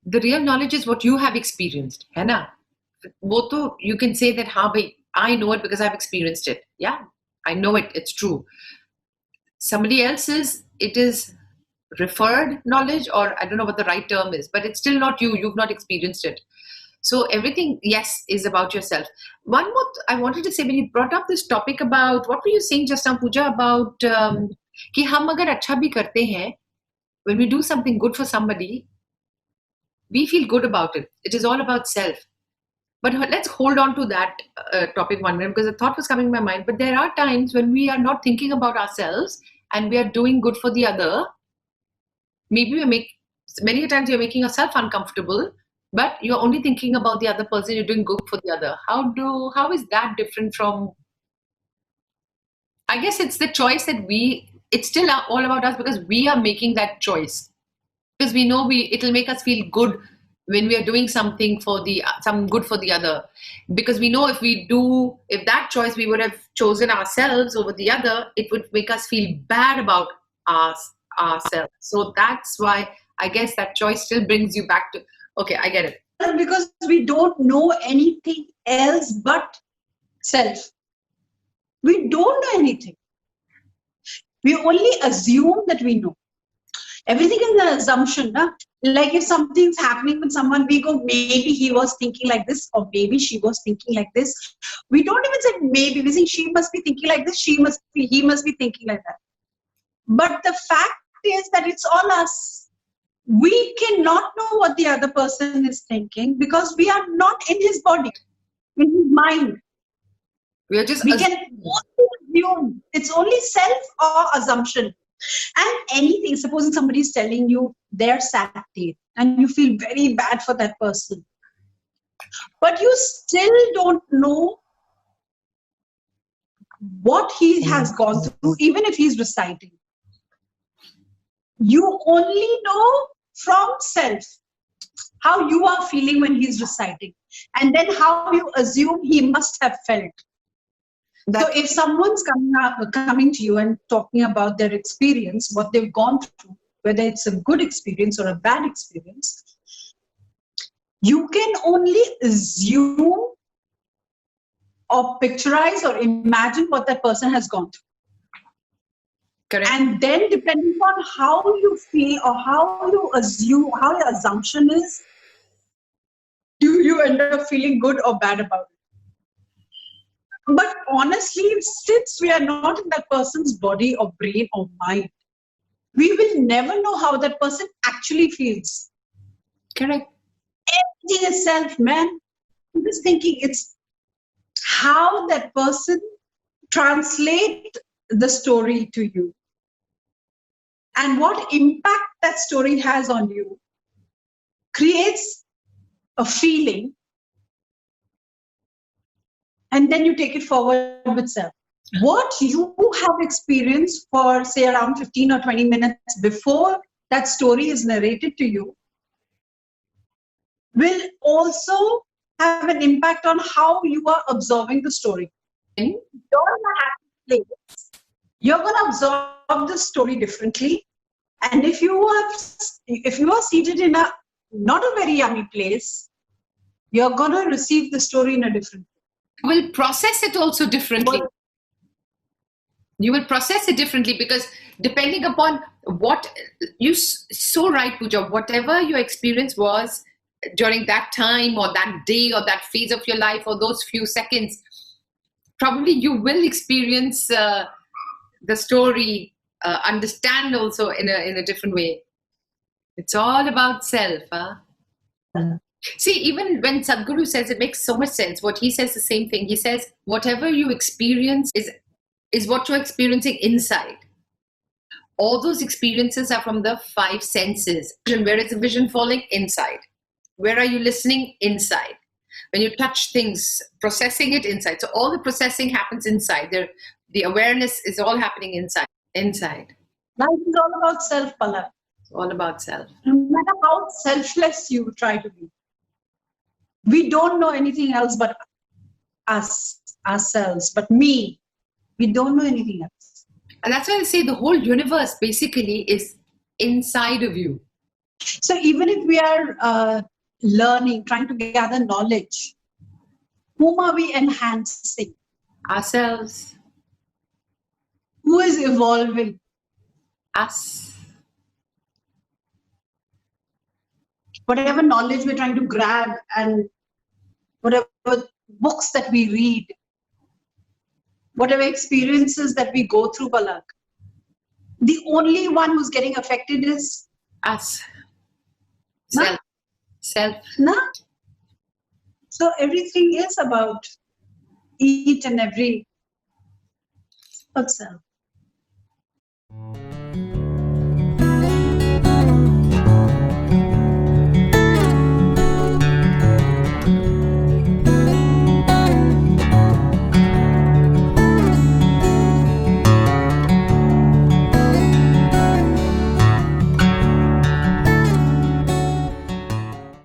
the real knowledge is what you have experienced, है ना? वो तो you can say that हाँ भाई, I know it because I've experienced it. Yeah, I know it. It's true. Somebody else's, it is referred knowledge, or I don't know what the right term is, but it's still not you. You've not experienced it. So everything, yes, is about yourself. One more, I wanted to say, when you brought up this topic about, what were you saying just now, Pooja, about कि हम अगर अच्छा भी करते हैं, when we do something good for somebody, we feel good about it. It is all about self. But let's hold on to that topic 1 minute, because a thought was coming in my mind. But there are times when we are not thinking about ourselves and we are doing good for the other. Maybe many times you're making yourself uncomfortable, but you're only thinking about the other person. You're doing good for the other. How is that different from? I guess it's the choice that it's still all about us, because we are making that choice, because we know it'll make us feel good when we are doing something some good for the other, because we know if that choice we would have chosen ourselves over the other, it would make us feel bad about ourselves. So that's why I guess that choice still brings you back to, okay, I get it. Because we don't know anything else but self. We don't know anything. We only assume that we know. Everything is an assumption. Huh? Like if something's happening with someone, we go, maybe he was thinking like this, or maybe she was thinking like this. We don't even say maybe. We think she must be thinking like this, he must be thinking like that. But the fact is that it's all us. We cannot know what the other person is thinking, because we are not in his body, in his mind. We are just we can only assume. It's only self or assumption. And anything, supposing somebody is telling you their sad day and you feel very bad for that person, but you still don't know what he has gone through, even if he's reciting. You only know from self how you are feeling when he's reciting, and then how you assume he must have felt. So if someone's coming to you and talking about their experience, what they've gone through, whether it's a good experience or a bad experience, you can only assume or picturize or imagine what that person has gone through. Correct. And then depending on how you feel or how you assume, how your assumption is, do you end up feeling good or bad about it? But honestly, since we are not in that person's body or brain or mind, we will never know how that person actually feels. Correct. Everything is self, man. I'm just thinking it's how that person translates the story to you and what impact that story has on you creates a feeling. And then you take it forward with self. What you have experienced for, say, around 15 or 20 minutes before that story is narrated to you will also have an impact on how you are observing the story. You're in a happy place. You're going to absorb the story differently. And if you are seated in a not a very yummy place, you're going to receive the story in a different way. You will process it also differently. You will process it differently, because depending upon what so right, Pooja, whatever your experience was during that time or that day or that phase of your life or those few seconds, probably you will experience the story, understand also in a different way. It's all about self. Huh? See, even when Sadhguru says, it makes so much sense. What he says, the same thing. He says, whatever you experience is what you're experiencing inside. All those experiences are from the 5 senses. Where is the vision falling? Inside. Where are you listening? Inside. When you touch things, processing it inside. So all the processing happens inside. The awareness is all happening inside. Life is all about self, Palak. It's all about self. No matter how selfless you try to be. We don't know anything else but us, ourselves. But me, we don't know anything else. And that's why I say the whole universe basically is inside of you. So even if we are learning, trying to gather knowledge, whom are we enhancing? Ourselves. Who is evolving? Us. Whatever knowledge we're trying to grab and whatever books that we read, whatever experiences that we go through, Palak, the only one who's getting affected is Us. na? Self. Self. Na? So everything is about each and every self.